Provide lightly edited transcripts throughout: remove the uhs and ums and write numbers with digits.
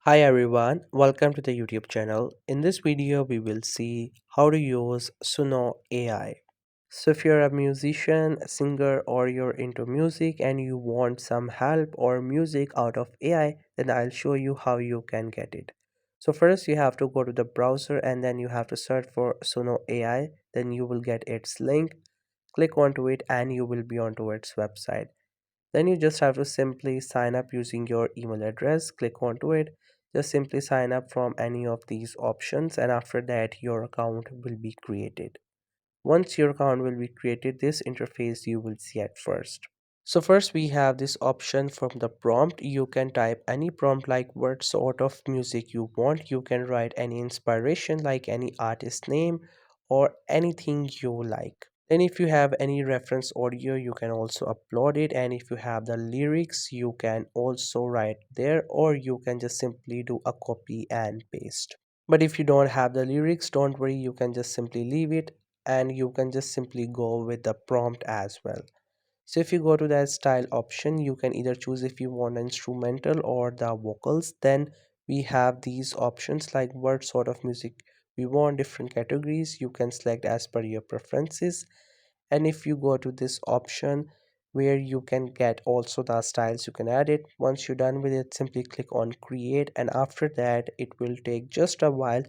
Hi everyone, welcome to the YouTube channel. In this video, we will see how to use Suno AI. So if you're a musician, a singer, or you're into music and you want some help or music out of AI, then I'll show you how you can get it. So first you have to go to the browser and then you have to search for Suno AI. Then you will get its link. Click onto it and you will be onto its website. Then you just have to simply sign up using your email address. Click onto it. Just simply sign up from any of these options, and after that your account will be created. Once your account will be created, this interface you will see at first. So first we have this option from the prompt. You can type any prompt like what sort of music you want. You can write any inspiration like any artist name or anything you like. Then if you have any reference audio, you can also upload it, and if you have the lyrics, you can also write there, or you can just simply do a copy and paste. But if you don't have the lyrics, don't worry, you can just simply leave it and you can just simply go with the prompt as well. So if you go to that style option, you can either choose if you want instrumental or the vocals. Then we have these options like what sort of music we want, different categories you can select as per your preferences. And if you go to this option where you can get also the styles, you can add it. Once you're done with it, simply click on create, and after that it will take just a while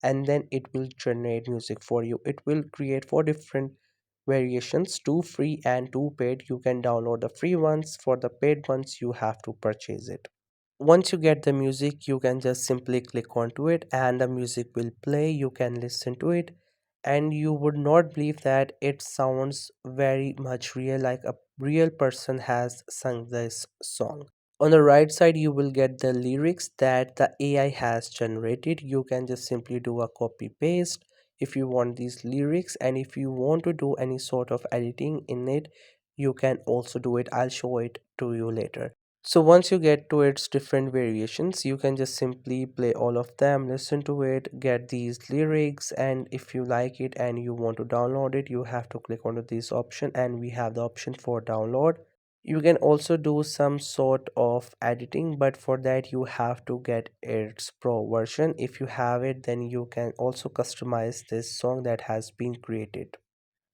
and then it will generate music for you. It will create four different variations, two free and two paid. You can download the free ones. For the paid ones you have to purchase it. Once you get the music, you can just simply click onto it and the music will play. You can listen to it and you would not believe that it sounds very much real, like a real person has sung this song. On the right side you will get the lyrics that the AI has generated. You can just simply do a copy paste if you want these lyrics, and if you want to do any sort of editing in it, you can also do it. I'll show it to you later. So once you get to its different variations, you can just simply play all of them, listen to it, get these lyrics, and if you like it and you want to download it, you have to click onto this option and we have the option for download. You can also do some sort of editing, but for that you have to get its pro version. If you have it, then you can also customize this song that has been created.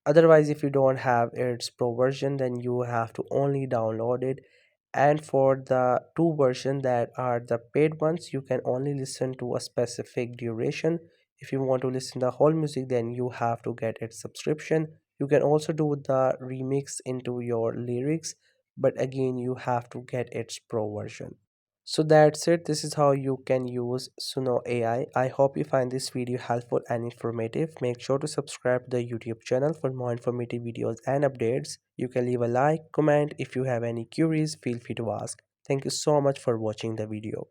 Otherwise, if you don't have its pro version, then you have to only download it. And for the two versions that are the paid ones, you can only listen to a specific duration. If you want to listen the whole music, then you have to get its subscription. You can also do the remix into your lyrics, but again you have to get its pro version. So that's it. This is how you can use Suno AI. I hope you find this video helpful and informative. Make sure to subscribe to the YouTube channel for more informative videos and updates. You can leave a like, comment. If you have any queries, feel free to ask. Thank you so much for watching the video.